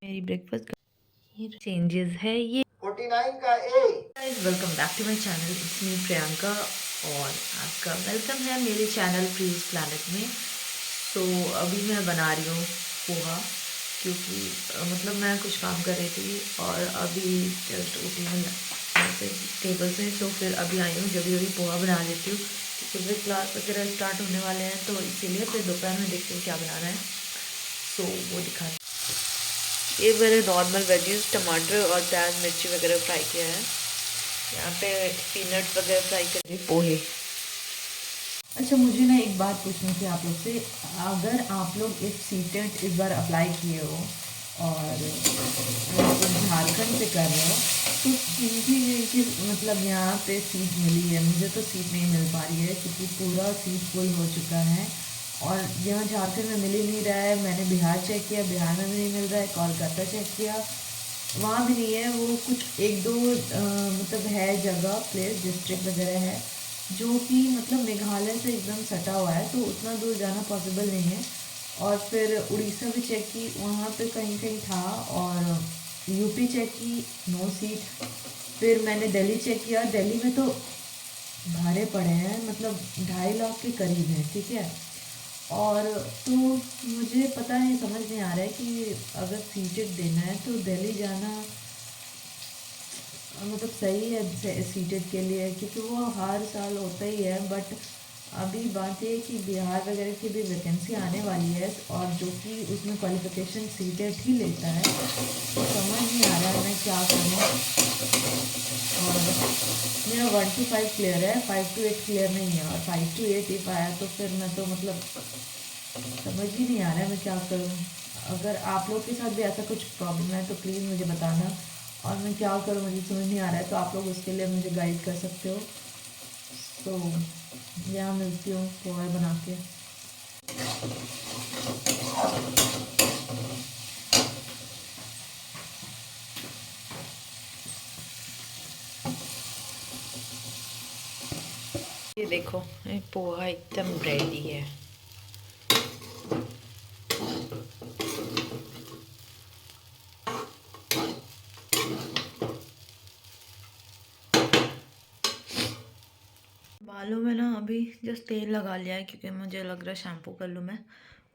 मेरी ब्रेकफास्ट ये चेंजेस है ये 49 का ए। Guys welcome back to my channel, it's me Priyanka और आपका वेलकम है मेरे चैनल प्रियस प्लैनेट में। तो अभी मैं बना रही हूँ पोहा, क्योंकि मतलब मैं कुछ काम कर रही थी और अभी जस्ट उठी हूँ यहाँ से टेबल से, तो फिर अभी आई हूँ जब अभी पोहा बना लेती हूँ क्योंकि फिर क्लास वगैरह स्टार्ट होने वाले हैं, तो इसीलिए फिर दोपहर में देखती हूँ क्या बनाना है, तो वो दिखा। ये मैंने नॉर्मल वेजीज टमाटर और प्याज मिर्ची वगैरह फ्राई किया है। यहाँ पे पीनट्स वगैरह फ्राई कर रही पोहे। अच्छा, मुझे ना एक बात पूछनी थी आप लोग से। अगर आप लोग इस सीटेट इस बार अप्लाई किए हो और झारखंड से कर रहे हो, तो किसी मतलब यहाँ पे सीट मिली है, मुझे तो सीट नहीं मिल पा रही है क्योंकि पूरा सीट फुल हो चुका है और यहाँ झारखंड में मिल ही नहीं रहा है। मैंने बिहार चेक किया, बिहार में भी नहीं मिल रहा है, कोलकाता चेक किया, वहाँ भी नहीं है। वो कुछ एक दो मतलब है जगह, प्लेस, डिस्ट्रिक्ट वगैरह है जो कि मतलब मेघालय से एकदम सटा हुआ है, तो उतना दूर जाना पॉसिबल नहीं है। और फिर उड़ीसा भी चेक की, वहाँ पे कहीं कहीं था, और यूपी चेक की, नो सीट। फिर मैंने दिल्ली चेक किया, दिल्ली में तो भारे पड़े हैं, मतलब 2.5 लाख के करीब हैं, ठीक है। और तो मुझे पता नहीं, समझ नहीं आ रहा है कि अगर सीटेड देना है तो दिल्ली जाना मतलब सही है सीटेड के लिए, क्योंकि वो हर साल होता ही है। बट अभी बात ये है कि बिहार वगैरह की भी वैकेंसी आने वाली है और जो कि उसमें क्वालिफिकेशन सीटेड ही लेता है, तो समझ नहीं आ रहा है मैं क्या करूँ। और मेरा 1 to 5 क्लियर है, 5 to 8 क्लियर नहीं है, और 5 to 8 ही पाया तो फिर मैं तो मतलब समझ ही नहीं आ रहा है मैं क्या करूँ। अगर आप लोग के साथ भी ऐसा कुछ प्रॉब्लम है तो प्लीज़ मुझे बताना, और मैं क्या करूँ मुझे समझ नहीं आ रहा है, तो आप लोग उसके लिए मुझे गाइड कर सकते हो। तो यहाँ मिलती हूँ पोहा बना के। ये देखो, ये पोहा एकदम रेडी है। बालों में ना अभी जस्ट तेल लगा लिया है क्योंकि मुझे लग रहा है शैम्पू कर लूँ मैं।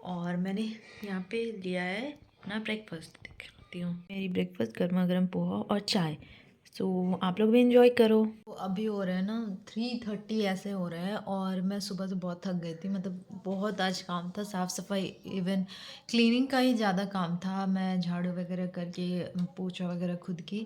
और मैंने यहाँ पे लिया है अपना ब्रेकफास्ट, दिखाती हूँ मेरी ब्रेकफास्ट, गर्मा गर्म पोहा और चाय। सो आप लोग भी इंजॉय करो। तो अभी हो रहा है ना 3:30 ऐसे हो रहा है, और मैं सुबह से बहुत थक गई थी, मतलब बहुत आज काम था, साफ़ सफाई, इवन क्लीनिंग का ही ज़्यादा काम था। मैं झाड़ू वगैरह करके पोछा वगैरह खुद की,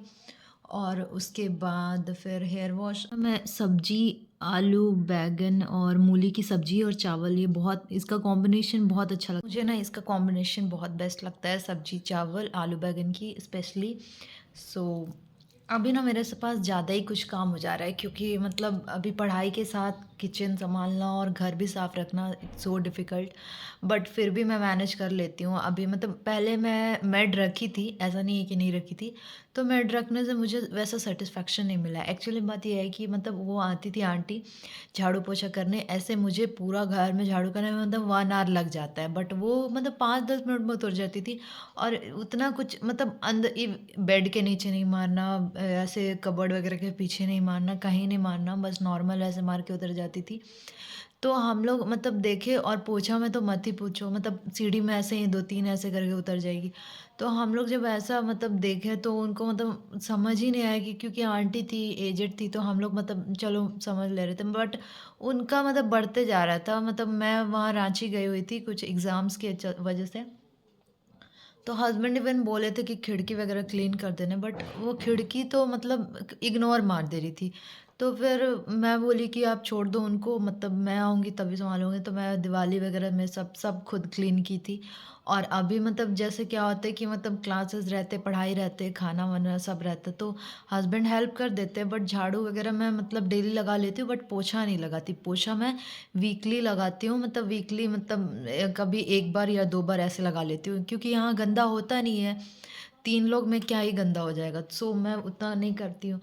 और उसके बाद फिर हेयर वॉश। मैं सब्जी, आलू बैगन और मूली की सब्जी और चावल, ये बहुत, इसका कॉम्बिनेशन बहुत अच्छा लगता है मुझे ना, इसका कॉम्बिनेशन बहुत बेस्ट लगता है, सब्जी चावल आलू बैगन की स्पेशली। सो अभी ना मेरे से पास ज़्यादा ही कुछ काम हो जा रहा है, क्योंकि मतलब अभी पढ़ाई के साथ किचन संभालना और घर भी साफ़ रखना, इट्स सो डिफ़िकल्ट। बट फिर भी मैं मैनेज कर लेती हूँ। अभी मतलब पहले मैं मेड रखी थी, ऐसा नहीं है कि नहीं रखी थी। तो मेड रखने से मुझे वैसा सेटिस्फेक्शन नहीं मिला। एक्चुअली बात ये है कि मतलब वो आती थी आंटी झाड़ू पोछा करने, ऐसे मुझे पूरा घर में झाड़ू करने में मतलब 1 आवर लग जाता है, बट वो मतलब 5-10 मिनट में उतर जाती थी। और उतना कुछ मतलब अंदर बेड के नीचे नहीं मारना, ऐसे कबर्ड वगैरह के पीछे नहीं मारना, कहीं नहीं मारना, बस नॉर्मल ऐसे मार के उतर जाती थी। तो हम लोग मतलब देखे, और पोछा में तो मत ही पूछो, मतलब सीढ़ी में ऐसे ही 2-3 ऐसे करके उतर जाएगी। तो हम लोग जब ऐसा मतलब देखे तो उनको मतलब समझ ही नहीं आया, कि क्योंकि आंटी थी, एजेड थी, तो हम लोग मतलब चलो समझ ले रहे थे, बट उनका मतलब बढ़ते जा रहा था। मतलब मैं वहाँ रांची गई हुई थी कुछ एग्ज़ाम्स की वजह से, तो हस्बैंड इवन बोले थे कि खिड़की वगैरह क्लीन कर देना, बट वो खिड़की तो मतलब इग्नोर मार दे रही थी। तो फिर मैं बोली कि आप छोड़ दो उनको, मतलब मैं आऊँगी तभी संभालूँगी। तो मैं दिवाली वगैरह में सब सब खुद क्लीन की थी। और अभी मतलब जैसे क्या होता है कि मतलब क्लासेस रहते, पढ़ाई रहते, खाना वाना सब रहता, तो हस्बैंड हेल्प कर देते हैं। बट झाड़ू वगैरह मैं मतलब डेली लगा लेती हूँ, बट पोछा नहीं लगाती। पोछा मैं वीकली लगाती हूँ, मतलब वीकली मतलब कभी 1 बार या 2 बार ऐसे लगा लेती हूँ, क्योंकि यहाँ गंदा होता नहीं है। 3 लोग में क्या ही गंदा हो जाएगा, सो मैं उतना नहीं करती हूँ।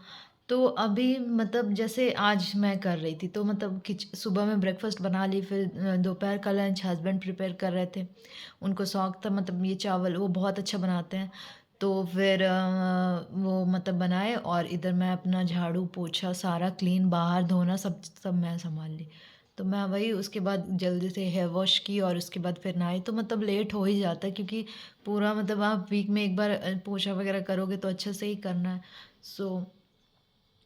तो अभी मतलब जैसे आज मैं कर रही थी, तो मतलब सुबह में ब्रेकफास्ट बना ली, फिर दोपहर का लंच हस्बैंड प्रिपेयर कर रहे थे। उनको शौक था, मतलब ये चावल वो बहुत अच्छा बनाते हैं, तो फिर वो मतलब बनाए, और इधर मैं अपना झाड़ू पोछा सारा क्लीन, बाहर धोना सब सब मैं संभाल ली। तो मैं वही उसके बाद जल्दी से हेयर वॉश की और उसके बाद फिर नहाई। तो मतलब लेट हो ही जाता है, क्योंकि पूरा मतलब आप वीक में एक बार पोछा वगैरह करोगे तो अच्छे से ही करना है। सो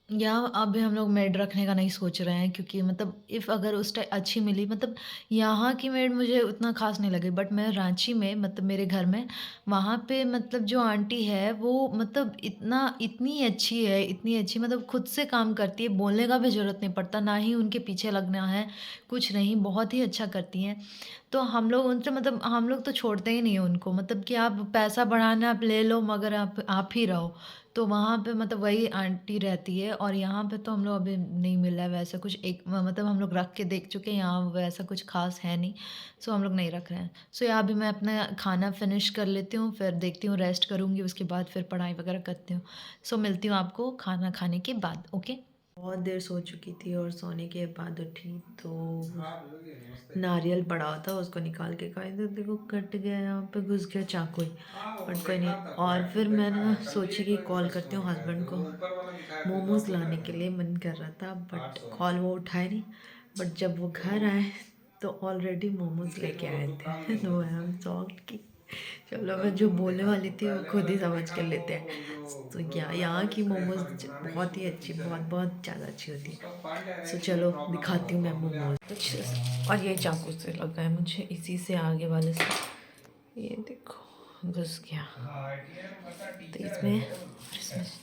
यहाँ अभी हम लोग मेड रखने का नहीं सोच रहे हैं, क्योंकि मतलब इफ़ अगर उस टाइम अच्छी मिली, मतलब यहाँ की मेड मुझे उतना खास नहीं लगी, बट मैं रांची में मतलब मेरे घर में वहाँ पे मतलब जो आंटी है वो मतलब इतनी अच्छी है, इतनी अच्छी, मतलब खुद से काम करती है, बोलने का भी ज़रूरत नहीं पड़ता, ना ही उनके पीछे लगना है, कुछ नहीं, बहुत ही अच्छा करती हैं। तो हम लोग उनसे मतलब हम लोग तो छोड़ते ही नहीं हैं उनको, मतलब कि आप पैसा बढ़ाना आप ले लो, मगर आप ही रहो। तो वहाँ पे मतलब वही आंटी रहती है, और यहाँ पे तो हम लोग अभी नहीं मिला है वैसा कुछ, एक मतलब हम लोग रख के देख चुके हैं, यहाँ वैसा कुछ खास है नहीं। सो हम लोग नहीं रख रहे हैं। सो यहाँ भी मैं अपना खाना फिनिश कर लेती हूँ, फिर देखती हूँ, रेस्ट करूँगी, उसके बाद फिर पढ़ाई वगैरह करती हूँ। सो मिलती हूँ आपको खाना खाने के बाद। ओके। बहुत देर सो चुकी थी और सोने के बाद उठी तो नारियल पड़ा हुआ था, उसको निकाल के खाई तो देखो कट गया, यहाँ पे घुस गया चाकू ही, बट कोई नहीं। और फिर मैंने सोची कि कॉल करती हूँ हस्बैंड को, मोमोज़ लाने के लिए मन कर रहा था, बट कॉल वो उठाए नहीं। बट जब वो घर आए तो ऑलरेडी मोमोज़ लेके आए थे तो आई एम सॉफ्ट की चलो, मैं जो बोलने वाली थी वो खुद ही समझ कर लेते हैं। तो यहाँ की मोमोज बहुत ही अच्छी, बहुत बहुत ज़्यादा अच्छी होती है। सो चलो दिखाती हूँ मैं मोमोज कुछ। और ये चाकू से लगा है मुझे, इसी से आगे वाले से, ये देखो घुस गया। तो इसमें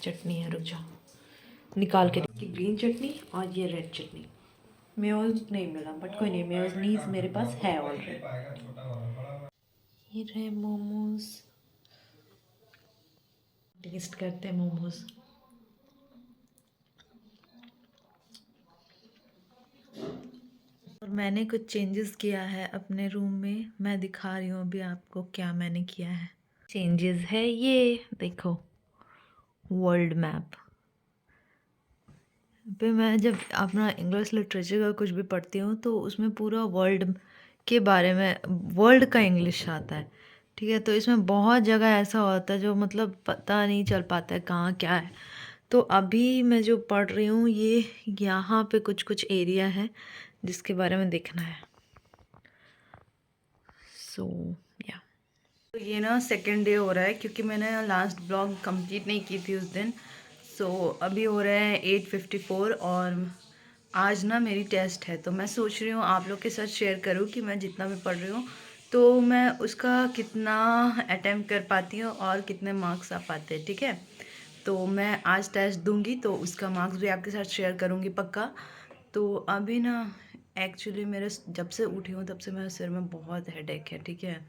चटनी है, रुक जाओ निकाल के देखी, ग्रीन चटनी और ये रेड चटनी। मेयोनीज नहीं मिला, बट कोई नहीं, मेयोनीज मेरे पास है ऑलरेडी। ये रहे मोमोज, टेस्ट करते हैं मोमोज। और मैंने कुछ चेंजेस किया है अपने रूम में, मैं दिखा रही हूँ अभी आपको क्या मैंने किया है। चेंजेस है ये देखो, वर्ल्ड मैप पे मैं जब अपना इंग्लिश लिटरेचर का कुछ भी पढ़ती हूँ तो उसमें पूरा वर्ल्ड के बारे में, वर्ल्ड का इंग्लिश आता है, ठीक है। तो इसमें बहुत जगह ऐसा होता है जो मतलब पता नहीं चल पाता है कहाँ क्या है। तो अभी मैं जो पढ़ रही हूँ ये यहाँ पे कुछ कुछ एरिया है जिसके बारे में देखना है। सो या तो ये ना सेकेंड डे हो रहा है, क्योंकि मैंने लास्ट ब्लॉग कंप्लीट नहीं की थी उस दिन। सो अभी हो रहा है 8:54 और आज ना मेरी टेस्ट है, तो मैं सोच रही हूँ आप लोग के साथ शेयर करूँ कि मैं जितना भी पढ़ रही हूँ तो मैं उसका कितना अटेम्प्ट कर पाती हूँ और कितने मार्क्स आ पाते हैं, ठीक है। तो मैं आज टेस्ट दूंगी तो उसका मार्क्स भी आपके साथ शेयर करूँगी पक्का। तो अभी ना एक्चुअली मेरे जब से उठी हूँ तब से मेरे सिर में बहुत हेडेक है, ठीक है,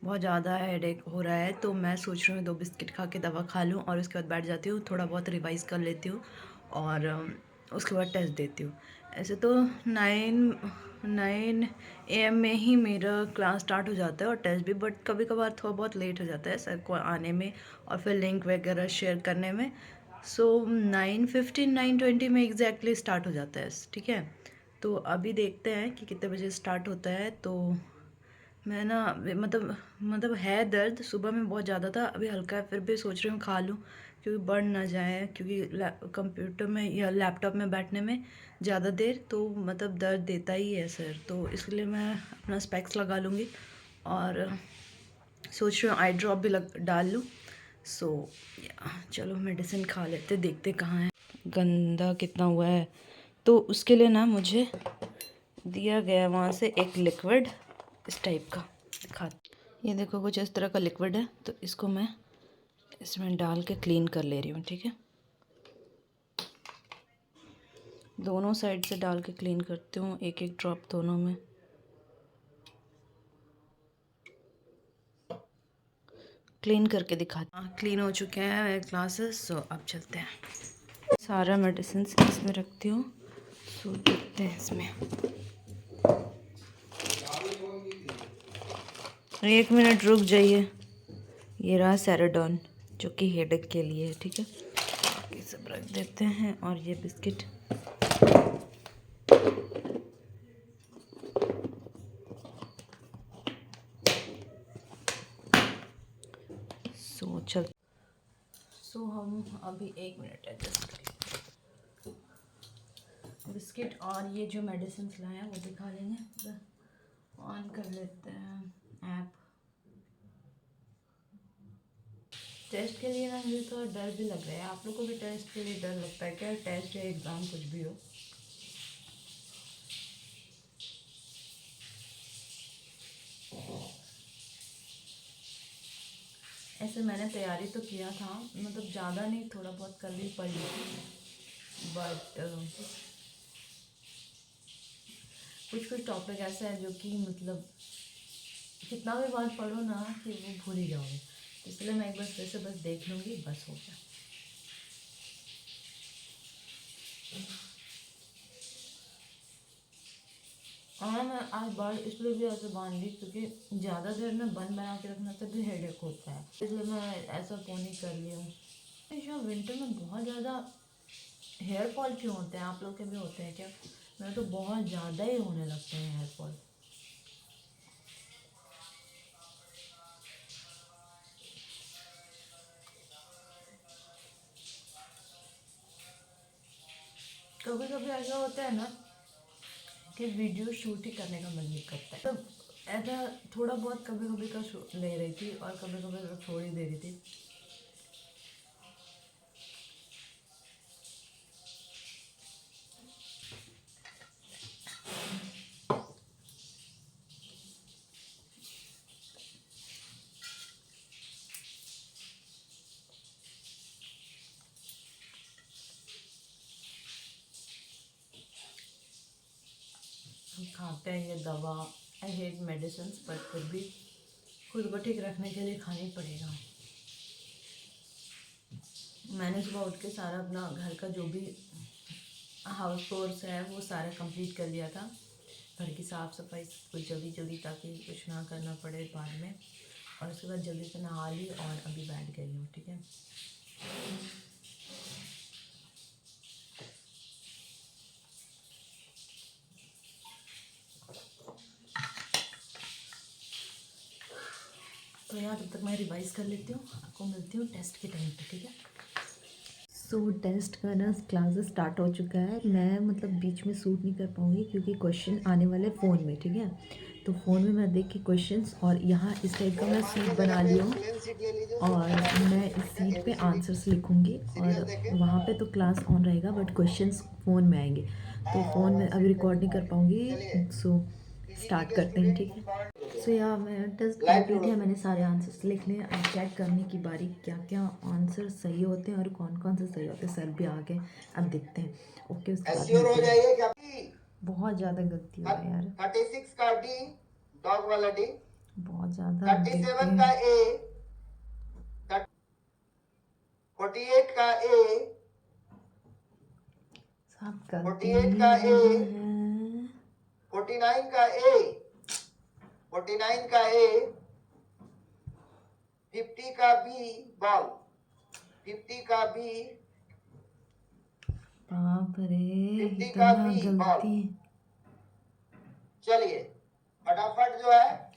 बहुत ज़्यादा हेडेक हो रहा है। तो मैं सोच रही हूँ 2 बिस्किट खा के दवा खा लूँ और उसके बाद बैठ जाती हूँ, थोड़ा बहुत रिवाइज कर लेती हूँ और उसके बाद टेस्ट देती हूँ। ऐसे तो 9 AM में ही मेरा क्लास स्टार्ट हो जाता है और टेस्ट भी, बट कभी कभार थोड़ा बहुत लेट हो जाता है सर को आने में और फिर लिंक वगैरह शेयर करने में। सो 9:15 9:20 में एग्जैक्टली स्टार्ट हो जाता है, ठीक है। तो अभी देखते हैं कि कितने बजे स्टार्ट होता है। तो मैं ना मतलब है दर्द, सुबह में बहुत ज़्यादा था, अभी हल्का है, फिर भी सोच रही हूँ खा लूँ क्योंकि बढ़ ना जाए, क्योंकि कंप्यूटर में या लैपटॉप में बैठने में ज़्यादा देर तो मतलब दर्द देता ही है सर, तो इसलिए मैं अपना स्पेक्स लगा लूँगी और सोच रही हूँ आई ड्रॉप भी डाल लूँ। सो चलो मेडिसिन खा लेते, देखते कहाँ है, गंदा कितना हुआ है। तो उसके लिए ना मुझे दिया गया वहाँ से एक लिक्विड इस टाइप का, दिखा, ये देखो कुछ इस तरह का लिक्विड है, तो इसको मैं इसमें डाल के क्लीन कर ले रही हूँ, ठीक है। दोनों साइड से डाल के क्लीन करती हूँ, एक एक ड्रॉप दोनों में। क्लीन करके दिखाती हूँ। क्लीन हो चुके हैं मेरे ग्लासेस, सो अब चलते हैं। सारा मेडिसिन इसमें रखती हूँ, सो देखते हैं इसमें। 1 मिनट रुक जाइए। ये रहा सेराडॉन जो कि हेडेक के लिए है, ठीक है। ये सब रख देते हैं और ये बिस्किट सो चल। सो हम अभी 1 मिनट एडजस्ट करेंगे। बिस्किट और ये जो मेडिसिन लाए हैं वो भी खा लेंगे। ऑन कर लेते हैं ऐप। टेस्ट के लिए ना मुझे थोड़ा डर भी लग रहा है। आप लोग को भी टेस्ट के लिए डर लगता है क्या? टेस्ट या एग्ज़ाम कुछ भी हो। ऐसे मैंने तैयारी तो किया था, मतलब ज़्यादा नहीं, थोड़ा बहुत कल ही पढ़ ली थी, बट कुछ कुछ टॉपिक ऐसा है जो कि मतलब कितना भी बार पढ़ो ना कि वो भूल ही जाओगे। तो इसलिए मैं एक बार फिर से बस देख लूँगी, बस हो गया। हाँ, मैं आज बाल इसलिए भी ऐसे बांध ली क्योंकि ज़्यादा देर में बन बना के रखने से भी हेडेक होता है, इसलिए मैं ऐसा पोनी कर लिया हूँ। अच्छा, विंटर में बहुत ज़्यादा हेयर फॉल क्यों होते हैं? आप लोग के भी होते हैं क्या? मेरे तो बहुत ज़्यादा ही होने लगते हैं हेयर फॉल। कभी कभी ऐसा होता है ना कि वीडियो शूट ही करने का मन नहीं करता है, तो ऐसा थोड़ा बहुत कभी कभी का ले रही थी और कभी कभी तो छोड़ ही दे रही थी। हम खाते हैं ये दवा, आई हेट मेडिसिन, पर फिर भी खुद को ठीक रखने के लिए खाना ही पड़ेगा। मैंने सुबह उठ के सारा अपना घर का जो भी हाउस कोर्स है वो सारा कंप्लीट कर लिया था। घर की साफ़ सफाई सब कुछ जल्दी जल्दी, ताकि कुछ ना करना पड़े बाद में। और उसके बाद जल्दी से नहा ली और अभी बैठ गई हूँ, ठीक है। तो यार तब तक मैं रिवाइज कर लेती हूँ, आपको मिलती हूँ टेस्ट के टाइम पे, ठीक है। सो टेस्ट का ना क्लासेस स्टार्ट हो चुका है। मैं मतलब बीच में शूट नहीं कर पाऊँगी क्योंकि क्वेश्चन आने वाले फ़ोन में, ठीक है। तो फ़ोन में मैं देख के क्वेश्चंस, और यहाँ इस टाइप का मैं सीट बना ली हूँ और मैं इस सीट पे आंसर्स लिखूँगी और वहाँ पे तो क्लास ऑन रहेगा बट क्वेश्चंस फ़ोन में आएंगे। तो फ़ोन में अभी रिकॉर्ड नहीं कर पाऊँगी, सो स्टार्ट करते हैं, ठीक है। सो या मेरा टेस्ट कंप्लीट है, मैंने सारे आंसर्स लिख लिए। अब चेक करने की बारी, क्या क्या आंसर सही होते हैं और कौन कौन से सही होते हैं। सर भी आ गए, अब देखते हैं। ओके, उसके बाद हो जाइए क्या? बहुत ज़्यादा गलती हो रहा है यार, 36 का डी, डॉग वाला डी, बहुत ज़्यादा। 37 का ए, 48 का ए, सब गलती 48 ही का ए, है। 49 का ए, 49 का ए, 50 का बी बॉल, 50 का बी, बाप रे, 50 का इतना बी बॉल। गलती। चलिए फटाफट जो है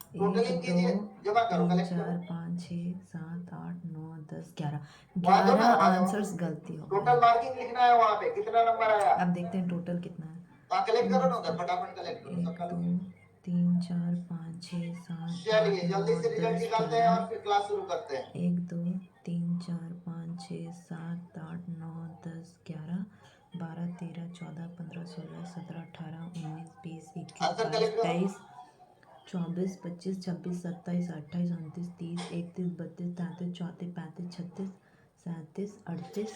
1 टोटलिंग 2 कीजिए, जमा करो, 3 कलेक्ट 4 करो। 5 6 7 8 9 10 11 वहां दो ना, 11 वहां दो। आंसर्स गलती हो टोटल गए। मार्किंग लिखना है वहां पे, कितना नंबर आया। अब देखते हैं टोटल कितना है। वहां कलेक्ट करो ना, उधर फटाफट कलेक्ट करो 1 सबका। 2 3 4 5 6 7 चलिए 8 जल्दी 9 से रिजल्ट 10 निकालते हैं 11। और फिर क्लास शुरू करते हैं। 1 2 3 4 5 6 7 8 9 10 11 12 13 14 15 16 17 18 19 20 21 आंसर 22 कलेक्ट करो। 23 24 25 26 27 28 29 30 31 32 33 34 35 36 37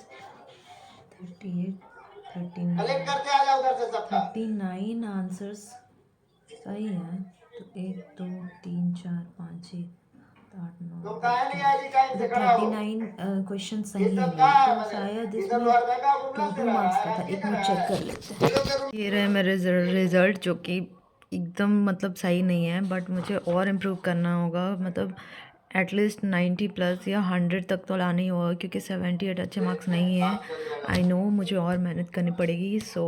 38 38 कलेक्ट 39 करते आ जाओ उधर से सबका। 39 आंसर्स सही है। तो 1 2 3 4 5 6 8 9 तुम 10 काहे नहीं 11, आई टाइम से मतलब खड़ा हो। 39 क्वेश्चन ये सही है सब मेरे, कहाँ है तो मैंने, शायद इधर इसमें द्वारका का बुमला से टोटल रह मार्क्स रहा का है, था। ऐसे एक कर मिनट रहा चेक है। कर लेते हैं। ये रहे मेरे रिजल्ट जो कि एकदम मतलब सही नहीं है, बट मुझे और इम्प्रूव करना होगा। मतलब एटलीस्ट 90 प्लस या 100 तक तो लाना ही होगा क्योंकि 78 अच्छे मार्क्स नहीं है। आई नो मुझे और मेहनत करनी पड़ेगी। सो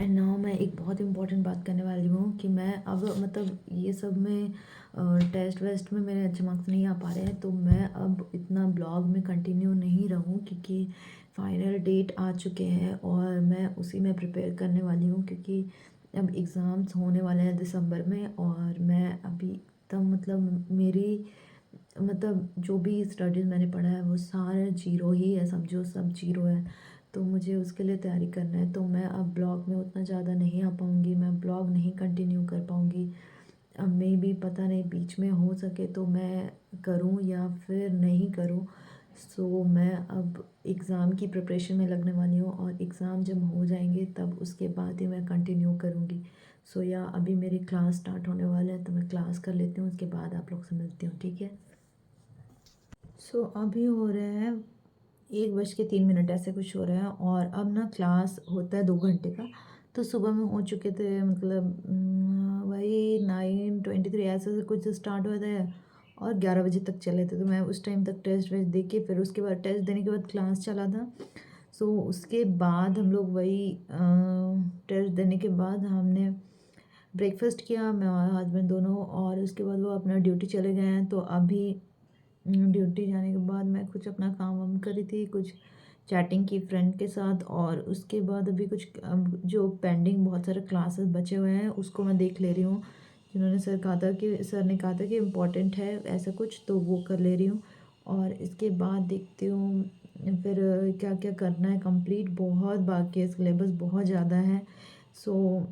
एंड नाउ मैं एक बहुत इम्पॉर्टेंट बात करने वाली हूँ कि मैं अब मतलब ये सब में टेस्ट वेस्ट में मेरे अच्छे मार्क्स नहीं आ पा रहे हैं, तो मैं अब इतना ब्लॉग में कंटिन्यू नहीं रहूँ क्योंकि फाइनल डेट आ चुके हैं और मैं उसी में प्रिपेयर करने वाली हूँ क्योंकि अब एग्ज़ाम्स होने वाले हैं दिसंबर में और मैं अभी तब मतलब मेरी मतलब जो भी स्टडीज़ मैंने पढ़ा है वो सारा जीरो ही है, समझो सब जीरो है। तो मुझे उसके लिए तैयारी करना है, तो मैं अब ब्लॉग में उतना ज़्यादा नहीं आ पाऊँगी, मैं ब्लॉग नहीं कंटिन्यू कर पाऊँगी। अब मे बी पता नहीं बीच में हो सके तो मैं करूँ या फिर नहीं करूँ। सो मैं अब एग्ज़ाम की प्रिपरेशन में लगने वाली हूँ और एग्ज़ाम जब हो जाएंगे तब उसके बाद ही मैं कंटिन्यू करूँगी। सो या अभी मेरी क्लास स्टार्ट होने वाला है तो मैं क्लास कर लेती हूँ, उसके बाद आप लोग से मिलती हूँ, ठीक है। सो अभी हो रहे हैं 1:03 ऐसे कुछ हो रहे हैं और अब ना क्लास होता है 2 घंटे का। तो सुबह में हो चुके थे मतलब वही 9:23 ऐसे ऐसे कुछ स्टार्ट हुए थे और 11 बजे तक चले थे। तो मैं उस टाइम तक टेस्ट वेस्ट दे के फिर उसके बाद टेस्ट देने के बाद क्लास चला था। सो उसके बाद हम लोग वही टेस्ट देने के बाद हमने ब्रेकफास्ट किया, मैं और हस्बैंड दोनों, और उसके बाद वो अपना ड्यूटी चले गए हैं। तो अभी ड्यूटी जाने के बाद मैं कुछ अपना काम वाम करी थी, कुछ चैटिंग की फ्रेंड के साथ, और उसके बाद अभी कुछ जो पेंडिंग बहुत सारे क्लासेस बचे हुए हैं उसको मैं देख ले रही हूँ, जिन्होंने सर ने कहा था कि इम्पोर्टेंट है ऐसा कुछ, तो वो कर ले रही हूँ। और इसके बाद देखती हूँ फिर क्या क्या करना है कंप्लीट, बहुत बाकी है, सिलेबस बहुत ज़्यादा है। सो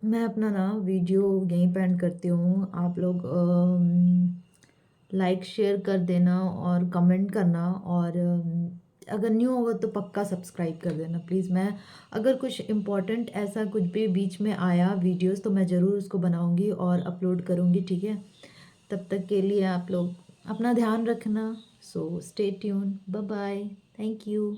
मैं अपना ना वीडियो यहीं पे एंड करती हूँ। आप लोग लाइक शेयर कर देना और कमेंट करना, और अगर न्यू होगा तो पक्का सब्सक्राइब कर देना प्लीज़। मैं अगर कुछ इम्पोर्टेंट ऐसा कुछ भी बीच में आया वीडियोस तो मैं ज़रूर उसको बनाऊंगी और अपलोड करूंगी, ठीक है। तब तक के लिए आप लोग अपना ध्यान रखना। So stay tune, bye bye, thank you.